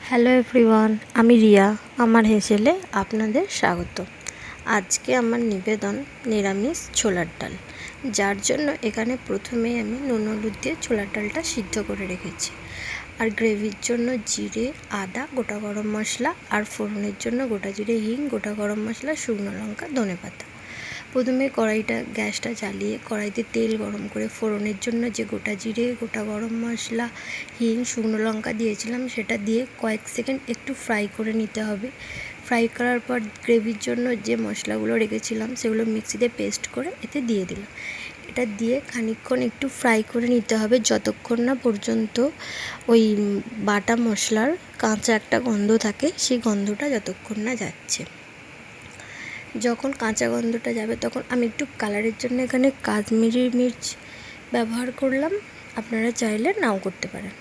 Hello everyone, আমি রিয়া। আমার হেসেলে আপনাদের স্বাগত। আজকে আমার নিবেদন নিরামিষ ছোলার ডাল, যার জন্য এখানে প্রথমেই আমি নুন হলুদ দিয়ে ছোলার ডালটা সিদ্ধ করে রেখেছি। আর গ্রেভির জন্য জিরে, আদা, গোটা গরম মশলা, আর ফোড়নের জন্য গোটা জিরে, হিং, গোটা গরম মশলা, শুকনো লঙ্কা, ধনেপাতা। প্রথমে গ্যাসটা জ্বালিয়ে কড়াইতে তেল গরম করে ফোড়নের জন্য যে গোটা জিরে, গোটা গরম মশলা, হিং, শুকনো লঙ্কা দিয়েছিলাম সেটা দিয়ে কয়েক সেকেন্ড একটু ফ্রাই করে নিতে হবে। ফ্রাই করার পর গ্রেভির জন্য যে মশলাগুলো রেখেছিলাম সেগুলো মিক্সিতে পেস্ট করে এতে দিয়ে দিলাম। এটা দিয়ে খানিকক্ষণ একটু ফ্রাই করে নিতে হবে, যতক্ষণ না পর্যন্ত ওই বাটা মশলার কাঁচা একটা গন্ধ থাকে, সেই গন্ধটা যতক্ষণ না যাচ্ছে। যখন কাঁচা গন্ধটা যাবে তখন আমি একটু কালারের জন্য এখানে কাশ্মীরি মির্চ ব্যবহার করলাম, আপনারা চাইলে নাও করতে পারেন।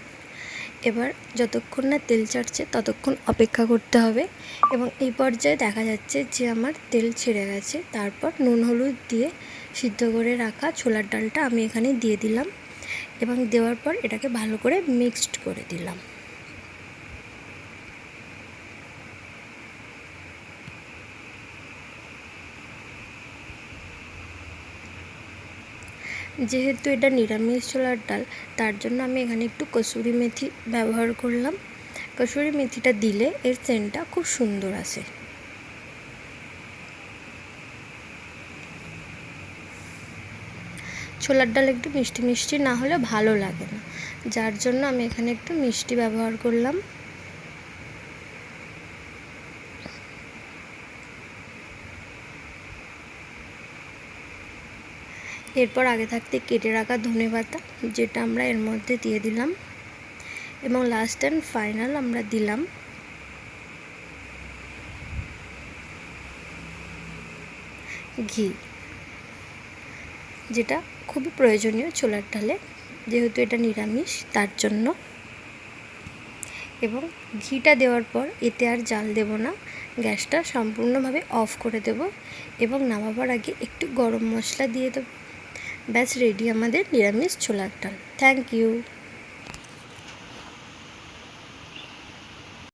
এবার যতক্ষণ না তেল ছাড়ছে ততক্ষণ অপেক্ষা করতে হবে এবং এই পর্যায়ে দেখা যাচ্ছে যে আমার তেল ছেড়ে গেছে। তারপর নুন হলুদ দিয়ে সিদ্ধ করে রাখা ছোলার ডালটা আমি এখানে দিয়ে দিলাম এবং দেওয়ার পর এটাকে ভালো করে মিক্সড করে দিলাম। যেহেতু এটা নিরামিষ ছোলার ডাল, তার জন্য আমি এখানে একটু কসুরি মেথি ব্যবহার করলাম। কসুরি মেথিটা দিলে এর সেন্টটা খুব সুন্দর আসে। ছোলার ডাল একটু মিষ্টি মিষ্টি না হলে ভালো লাগে না, যার জন্য আমি এখানে একটু মিষ্টি ব্যবহার করলাম। এরপর আগে থাকতে কেটে রাখা ধনেপাতা, যেটা আমরা এর মধ্যে দিয়ে দিলাম, এবং লাস্ট অ্যান্ড ফাইনাল আমরা দিলাম ঘি, যেটা খুবই প্রয়োজনীয় ছোলার ডালে, যেহেতু এটা নিরামিষ তার জন্য। এবং ঘিটা দেওয়ার পর এতে আর জাল দেব না, গ্যাসটা সম্পূর্ণভাবে অফ করে দেব এবং নামাবার আগে একটু গরম মশলা দিয়ে দেব। ব্যাস রেডি আমাদের নিরামিষ ছোলার ডাল। Thank you.